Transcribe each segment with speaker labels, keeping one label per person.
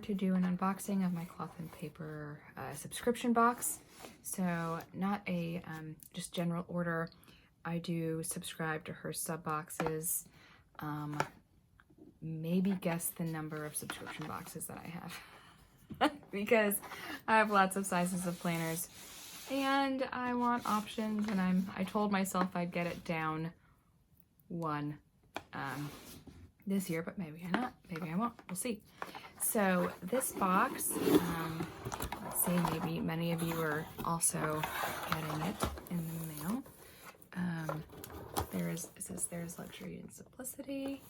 Speaker 1: to do an unboxing of my Cloth and Paper subscription box. So not a just general order. I do subscribe to her sub boxes. Maybe guess the number of subscription boxes that I have because I have lots of sizes of planners and I want options, and I told myself I'd get it down one this year, but maybe I not, maybe I won't, we'll see. So this box, let's see, maybe many of you are also getting it in the mail. It says there's luxury and simplicity.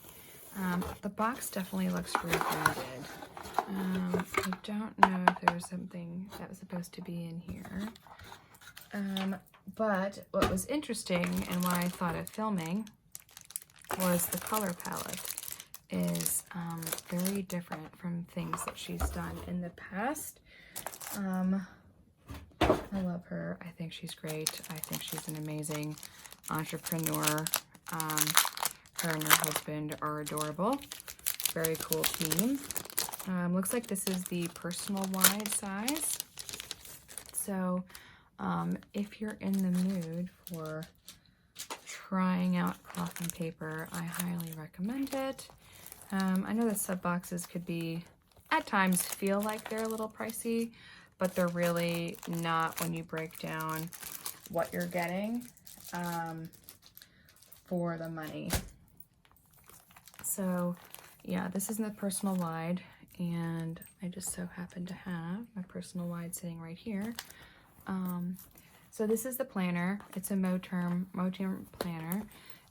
Speaker 1: The box definitely looks rebranded. I don't know if there was something that was supposed to be in here. But what was interesting and why I thought of filming was the color palette is very different from things that she's done in the past. I love her. I think she's great. I think she's an amazing entrepreneur. Her and her husband are adorable. Very cool team. Looks like this is the personal wide size. So if you're in the mood for trying out Cloth and Paper, I highly recommend it. I know that sub boxes could be, at times, feel like they're a little pricey, but they're really not when you break down what you're getting for the money. So yeah, this is in the personal wide, and I just so happen to have my personal wide sitting right here. So this is the planner. It's a Moterm planner,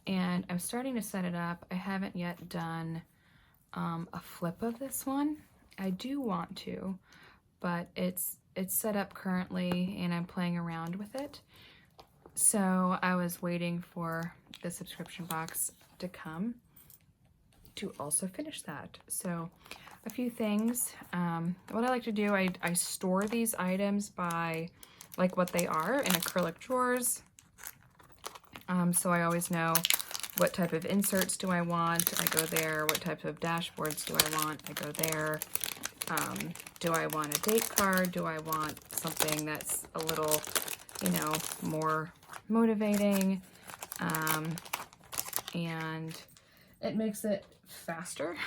Speaker 1: and I'm starting to set it up. I haven't yet done a flip of this one. I do want to, but it's set up currently and I'm playing around with it. So I was waiting for the subscription box to come to also finish that. So a few things. What I like to do, I store these items by like what they are in acrylic drawers. So I always know what type of inserts do I want. I go there. What type of dashboards do I want? I go there. Do I want a date card? Do I want something that's a little, you know, more motivating? And it makes it faster,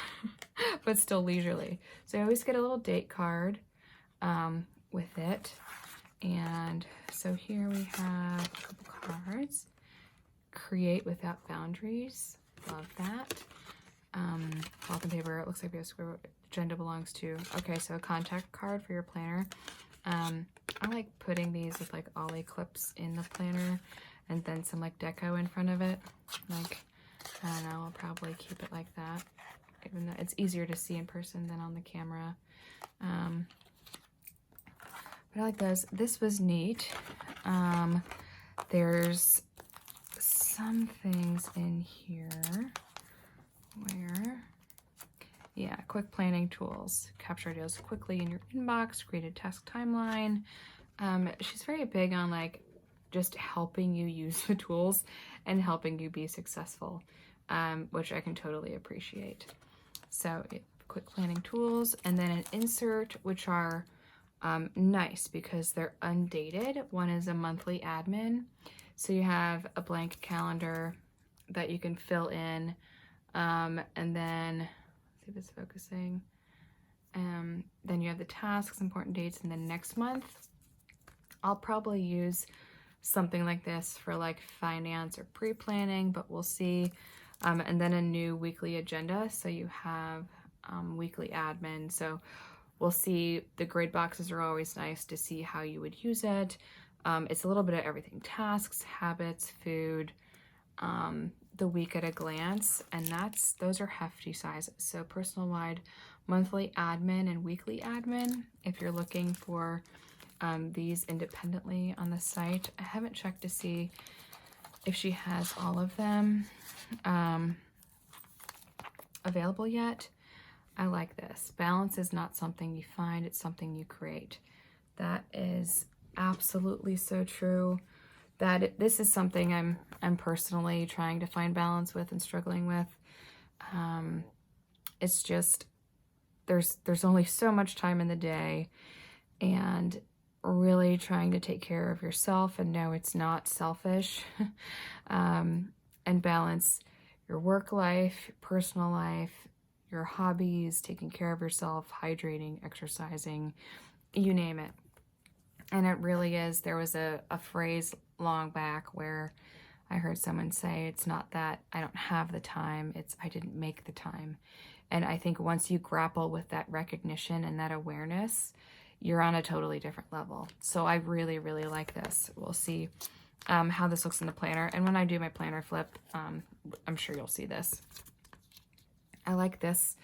Speaker 1: but still leisurely. So I always get a little date card with it. And so here we have a couple cards. Create without boundaries. Love that. Cloth and Paper. It looks like we have square agenda belongs to. Okay, so a contact card for your planner. I like putting these with like ollie clips in the planner and then some like deco in front of it. Like, I don't know, I'll probably keep it like that, even though it's easier to see in person than on the camera. But I like those. This was neat. There's some things in here where, yeah, quick planning tools. Capture ideas quickly in your inbox, create a task timeline. She's very big on like just helping you use the tools and helping you be successful, which I can totally appreciate. So quick planning tools, and then an insert, which are nice because they're undated. One is a monthly admin. So you have a blank calendar that you can fill in, and then, let's see if it's focusing. Then you have the tasks, important dates, and then next month. I'll probably use something like this for like finance or pre-planning, but we'll see. And then a new weekly agenda. So you have weekly admin. So we'll see. The grid boxes are always nice to see how you would use it. It's a little bit of everything: tasks, habits, food, the week at a glance, and those are hefty sizes. So personal wide, monthly admin, and weekly admin. If you're looking for these independently on the site, I haven't checked to see if she has all of them available yet. I like this. Balance is not something you find, it's something you create. That is absolutely so true. This is something I'm personally trying to find balance with and struggling with. It's just there's only so much time in the day, and really trying to take care of yourself and know it's not selfish, and balance your work life, your personal life, your hobbies, taking care of yourself, hydrating, exercising, you name it. And it really is. There was a phrase long back where I heard someone say, it's not that I don't have the time, it's I didn't make the time. And I think once you grapple with that recognition and that awareness, you're on a totally different level. So I really, really like this. We'll see how this looks in the planner. And when I do my planner flip, I'm sure you'll see this. I like this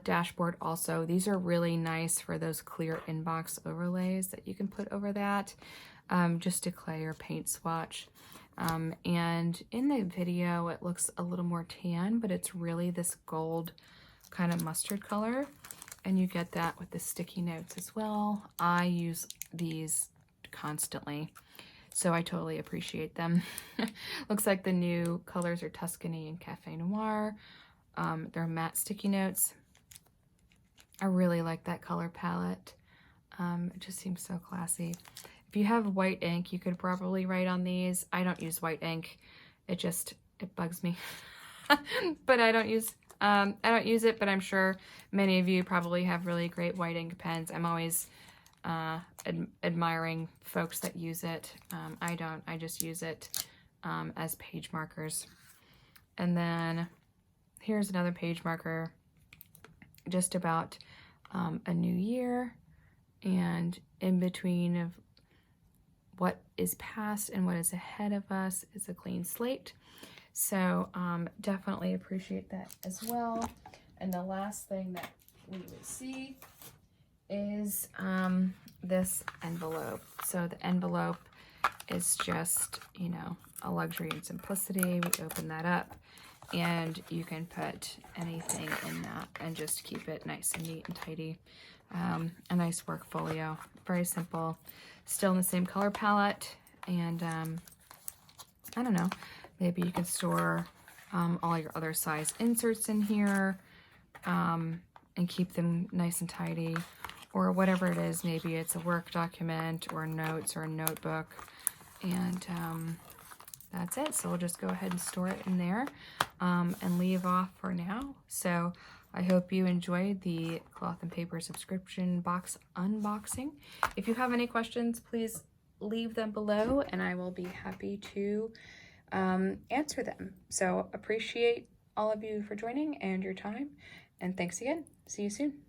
Speaker 1: dashboard also. These are really nice for those clear inbox overlays that you can put over that, just to clay or paint swatch. And in the video, it looks a little more tan, but it's really this gold kind of mustard color. And you get that with the sticky notes as well. I use these constantly, so I totally appreciate them. Looks like the new colors are Tuscany and Cafe Noir. They're matte sticky notes. I really like that color palette. It just seems so classy. If you have white ink, you could probably write on these. I don't use white ink. It bugs me. But I don't use it, but I'm sure many of you probably have really great white ink pens. I'm always admiring folks that use it. I don't. I just use it as page markers. And then here's another page marker just about a new year, and in between of what is past and what is ahead of us is a clean slate. So definitely appreciate that as well. And the last thing that we would see is this envelope. So the envelope is just, you know, a luxury and simplicity. We open that up and you can put anything in that and just keep it nice and neat and tidy. A nice work folio, very simple, still in the same color palette. And I don't know, maybe you can store all your other size inserts in here and keep them nice and tidy, or whatever it is. Maybe it's a work document or notes or a notebook, and that's it. So we'll just go ahead and store it in there and leave off for now. So I hope you enjoyed the Cloth and Paper subscription box unboxing. If you have any questions, please leave them below and I will be happy to answer them. So appreciate all of you for joining and your time, and thanks again. See you soon.